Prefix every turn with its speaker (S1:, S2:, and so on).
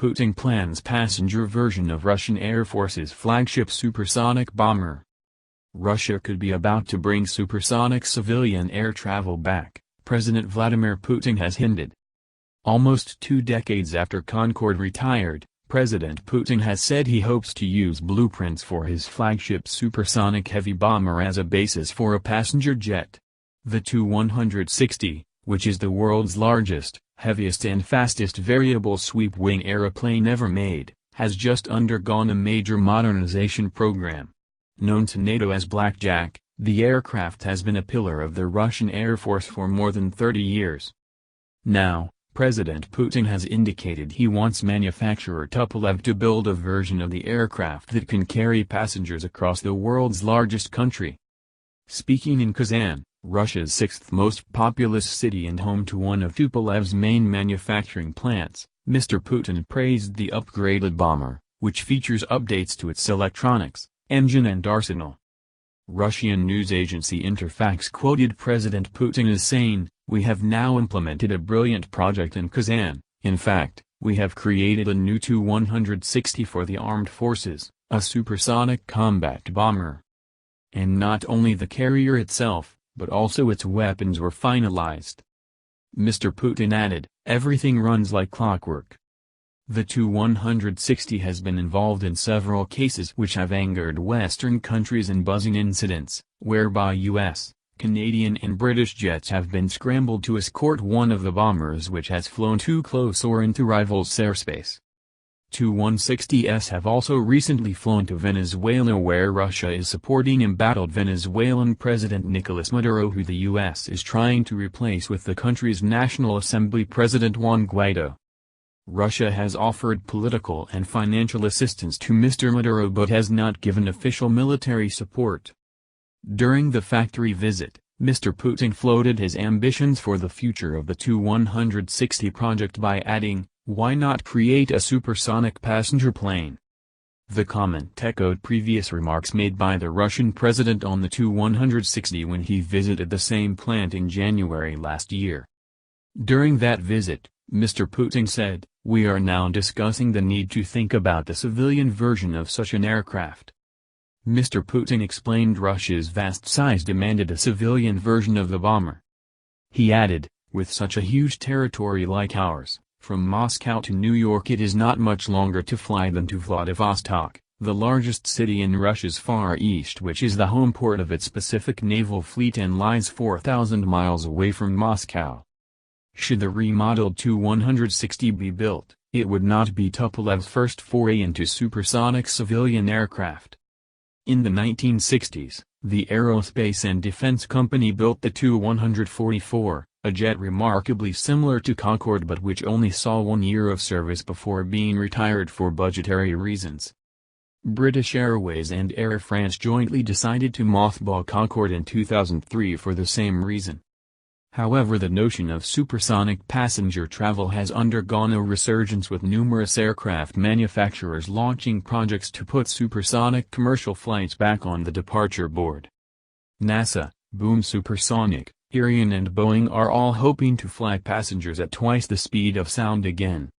S1: Putin plans passenger version of Russian Air Force's flagship supersonic bomber. Russia could be about to bring supersonic civilian air travel back, President Vladimir Putin has hinted. Almost 2 decades after Concorde retired, President Putin has said he hopes to use blueprints for his flagship supersonic heavy bomber as a basis for a passenger jet. The Tu-160, which is the world's largest, heaviest and fastest variable sweep-wing aeroplane ever made, has just undergone a major modernization program. Known to NATO as Blackjack, the aircraft has been a pillar of the Russian Air Force for more than 30 years. Now, President Putin has indicated he wants manufacturer Tupolev to build a version of the aircraft that can carry passengers across the world's largest country. Speaking in Kazan, Russia's 6th most populous city and home to one of Tupolev's main manufacturing plants, Mr. Putin praised the upgraded bomber, which features updates to its electronics, engine and arsenal. Russian news agency Interfax quoted President Putin as saying, "We have now implemented a brilliant project in Kazan. In fact, we have created a new Tu-160 for the armed forces, a supersonic combat bomber." And not only the carrier itself, but also its weapons were finalized. Mr. Putin added, "Everything runs like clockwork." The Tu-160 has been involved in several cases which have angered Western countries and buzzing incidents, whereby U.S., Canadian and British jets have been scrambled to escort one of the bombers which has flown too close or into rivals' airspace. Tu-160s have also recently flown to Venezuela, where Russia is supporting embattled Venezuelan President Nicolas Maduro, who the U.S. is trying to replace with the country's National Assembly President Juan Guaido. Russia has offered political and financial assistance to Mr. Maduro but has not given official military support. During the factory visit, Mr. Putin floated his ambitions for the future of the Tu-160 project by adding, "Why not create a supersonic passenger plane?" The comment echoed previous remarks made by the Russian president on the Tu-160 when he visited the same plant in January last year. During that visit, Mr. Putin said, "We are now discussing the need to think about the civilian version of such an aircraft." Mr. Putin explained Russia's vast size demanded a civilian version of the bomber. He added, "With such a huge territory like ours, from Moscow to New York it is not much longer to fly than to Vladivostok, the largest city in Russia's Far East, which is the home port of its Pacific Naval Fleet and lies 4,000 miles away from Moscow." Should the remodeled Tu-160 be built, it would not be Tupolev's first foray into supersonic civilian aircraft. In the 1960s, the aerospace and defense company built the Tu-144, a jet remarkably similar to Concorde but which only saw 1 year of service before being retired for budgetary reasons. British Airways and Air France jointly decided to mothball Concorde in 2003 for the same reason. However, the notion of supersonic passenger travel has undergone a resurgence with numerous aircraft manufacturers launching projects to put supersonic commercial flights back on the departure board. NASA, Boom Supersonic, Ariane and Boeing are all hoping to fly passengers at twice the speed of sound again.